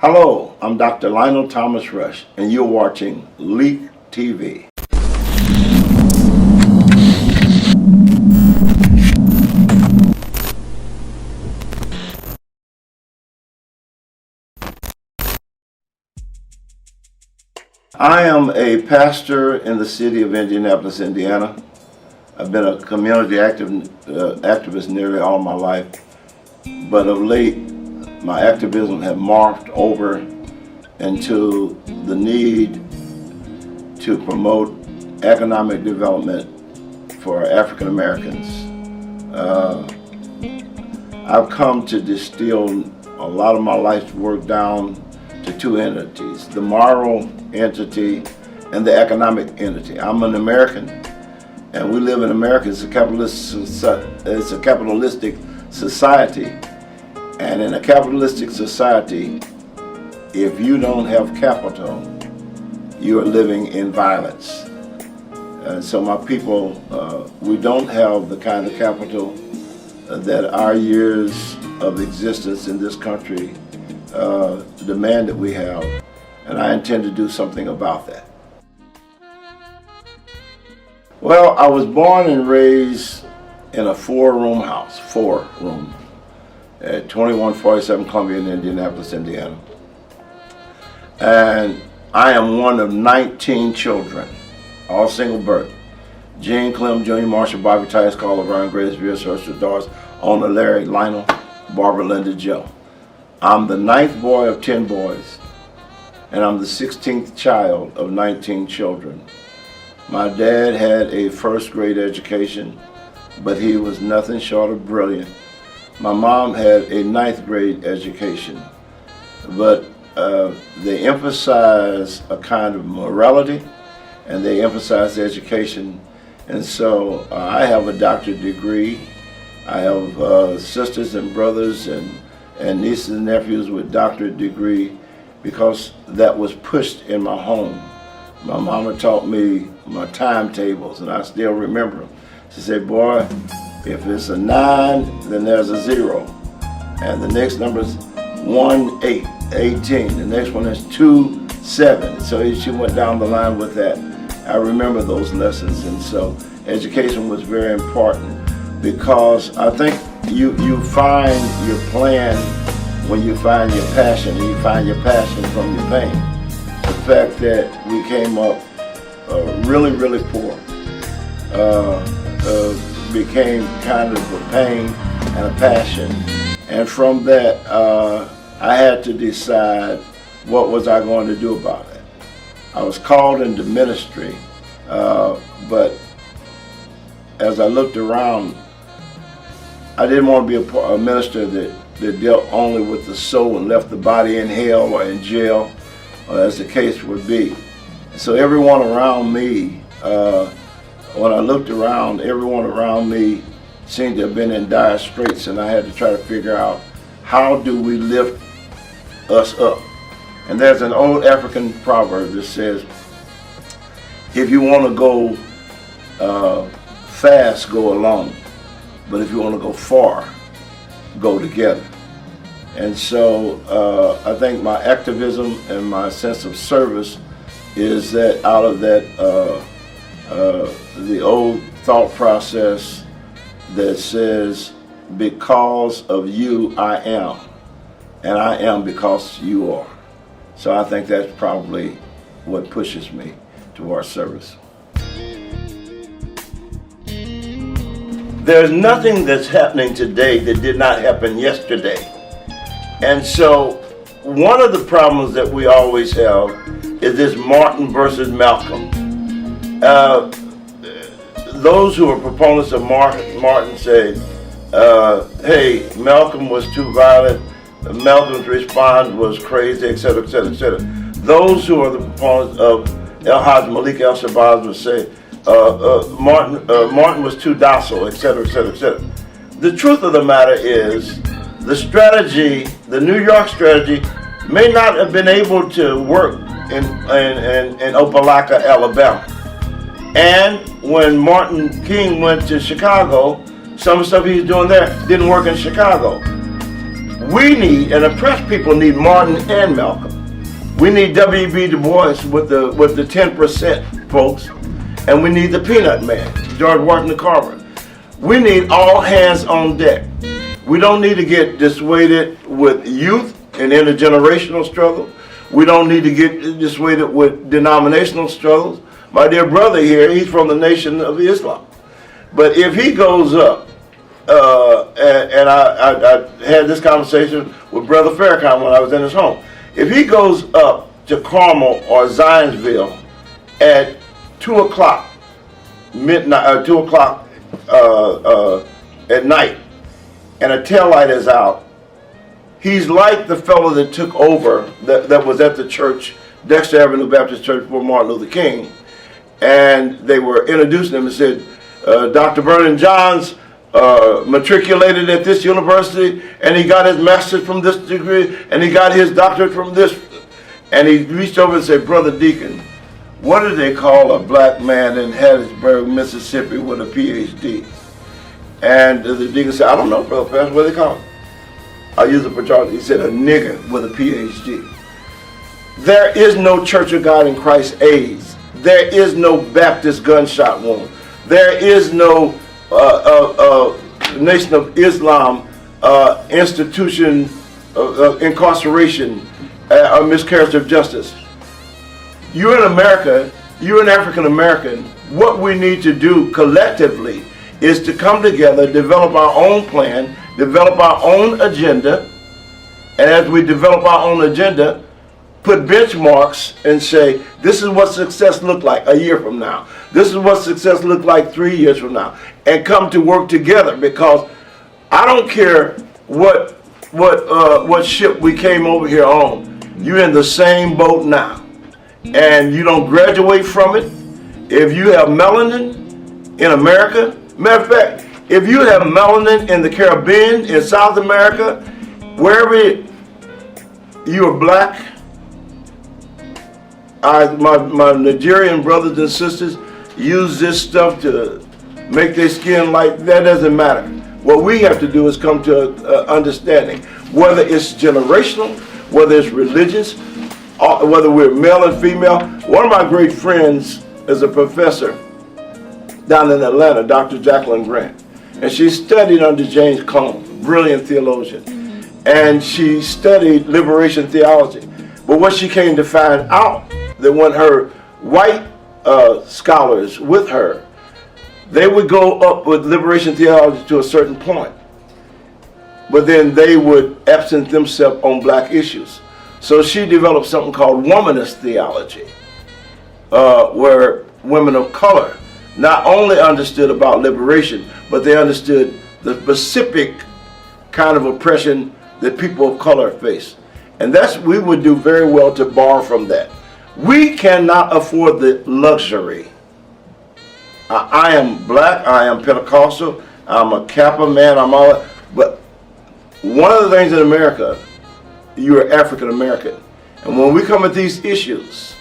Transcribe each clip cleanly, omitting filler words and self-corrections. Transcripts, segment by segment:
Hello, I'm Dr. Lionel Thomas Rush, and you're watching Leak TV. I am a pastor in the city of Indianapolis, Indiana. I've been a community activist nearly all my life, but of late, my activism has morphed over into the need to promote economic development for African Americans. I've come to distill a lot of my life's work down to two entities, the moral entity and the economic entity. I'm an American, and we live in America. It's a capitalistic society. And in a capitalistic society, if you don't have capital, you are living in violence. And so my people, we don't have the kind of capital that our years of existence in this country demand that we have, and I intend to do something about that. Well, I was born and raised in a four-room house, at 2147 Columbia in Indianapolis, Indiana. And I am one of 19 children, all single birth. Gene, Clem, Junior, Marshall, Bobby, Tice, Carla, Brian, Grace, Vera, Ursula, Doris, Ona, Larry, Lionel, Barbara, Linda, Joe. I'm the 9th boy of 10 boys, and I'm the 16th child of 19 children. My dad had a first grade education, but he was nothing short of brilliant. My mom had a 9th grade education, but they emphasize a kind of morality, and they emphasize education. And so I have a doctorate degree. I have sisters and brothers and nieces and nephews with doctorate degree because that was pushed in my home. My mama taught me my timetables, and I still remember them. She said, boy, if it's a 9, then there's a 0. And the next number is 1, 8, 18. The next one is 2, 7. So she went down the line with that. I remember those lessons. And so education was very important because I think you find your plan when you find your passion, and you find your passion from your pain. The fact that we came up really, really poor became kind of a pain and a passion. And from that, I had to decide what was I going to do about it. I was called into ministry, but as I looked around, I didn't want to be a minister that dealt only with the soul and left the body in hell or in jail, as the case would be. So everyone around me, when I looked around, everyone around me seemed to have been in dire straits, and I had to try to figure out how do we lift us up. And there's an old African proverb that says, if you want to go fast, go alone. But if you want to go far, go together. And so I think my activism and my sense of service is that out of that the old thought process that says, because of you, I am. And I am because you are. So I think that's probably what pushes me toward service. There's nothing that's happening today that did not happen yesterday. And so one of the problems that we always have is this Martin versus Malcolm. Those who are proponents of Martin say, hey, Malcolm was too violent, Malcolm's response was crazy, etc., etc., etc. Those who are the proponents of El-Hajj Malik El-Shabazz would say, Martin was too docile, etc., etc., etc. The truth of the matter is, the strategy, the New York strategy, may not have been able to work in Opelika, Alabama. And when Martin King went to Chicago, some of the stuff he was doing there didn't work in Chicago. We need, and oppressed people need Martin and Malcolm. We need W.B. Du Bois with the 10%, folks. And we need the Peanut Man, George Washington Carver. We need all hands on deck. We don't need to get dissuaded with youth and intergenerational struggles. We don't need to get dissuaded with denominational struggles. My dear brother here, he's from the Nation of Islam. But if he goes up, and I had this conversation with Brother Farrakhan when I was in his home. If he goes up to Carmel or Zionsville at 2 o'clock midnight, 2 o'clock at night, and a taillight is out, he's like the fellow that took over, that was at the church, Dexter Avenue Baptist Church for Martin Luther King, and they were introducing him and said, Dr. Vernon Johns matriculated at this university, and he got his master's from this degree, and he got his doctorate from this, and he reached over and said, Brother Deacon, what do they call a black man in Hattiesburg, Mississippi with a PhD? And the deacon said, I don't know, Brother Pastor, what do they call him? I use it for Charles. He said, a nigger with a PhD. There is no Church of God in Christ AIDS. There is no Baptist gunshot wound. There is no Nation of Islam institution incarceration or miscarriage of justice. You're in America, you're an African American. What we need to do collectively is to come together, develop our own plan, develop our own agenda, and as we develop our own agenda, put benchmarks and say, this is what success looked like a year from now. This is what success looked like 3 years from now. And come to work together, because I don't care what ship we came over here on. You're in the same boat now. And you don't graduate from it. If you have melanin in America, matter of fact, if you have melanin in the Caribbean, in South America, wherever you are black, my Nigerian brothers and sisters use this stuff to make their skin light. That doesn't matter. What we have to do is come to understanding, whether it's generational, whether it's religious, whether we're male and female. One of my great friends is a professor down in Atlanta, Dr. Jacqueline Grant. And she studied under James Cone, brilliant theologian. And she studied liberation theology. But what she came to find out, that when her white scholars with her, they would go up with liberation theology to a certain point. But then they would absent themselves on black issues. So she developed something called womanist theology, where women of color not only understood about liberation, but they understood the specific kind of oppression that people of color face. And we would do very well to borrow from that. We cannot afford the luxury. I am black, I am Pentecostal, I'm a Kappa man, I'm all that. But one of the things in America, you're African American. And when we come at these issues,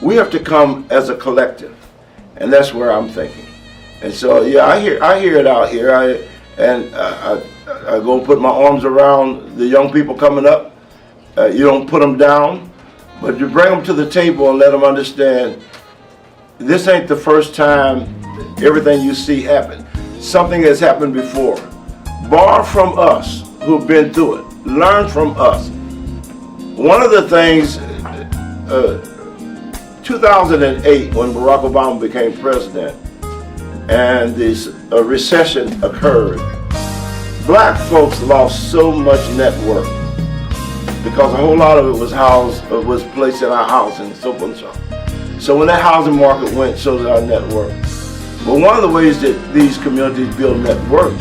we have to come as a collective. And that's where I'm thinking. And so, yeah, I hear it out here. I go and put my arms around the young people coming up. You don't put them down, but you bring them to the table and let them understand this ain't the first time everything you see happen. Something has happened before. Borrow from us who've been through it. Learn from us. One of the things, 2008, when Barack Obama became president and this recession occurred, black folks lost so much net worth because a whole lot of it was placed in our house and so forth and so on. So when that housing market went, so did our net worth. But one of the ways that these communities build net worth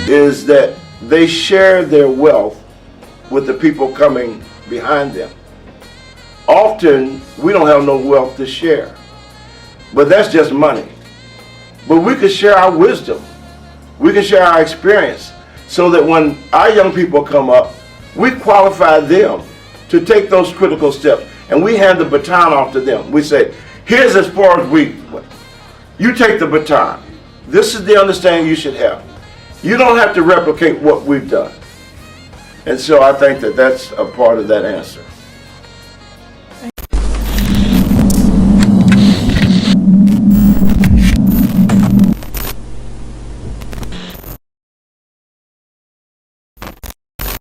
is that they share their wealth with the people coming behind them. Often, we don't have no wealth to share, but that's just money. But we can share our wisdom. We can share our experience so that when our young people come up, we qualify them to take those critical steps, and we hand the baton off to them. We say, here's as far as we went. You take the baton. This is the understanding you should have. You don't have to replicate what we've done. And so I think that that's a part of that answer.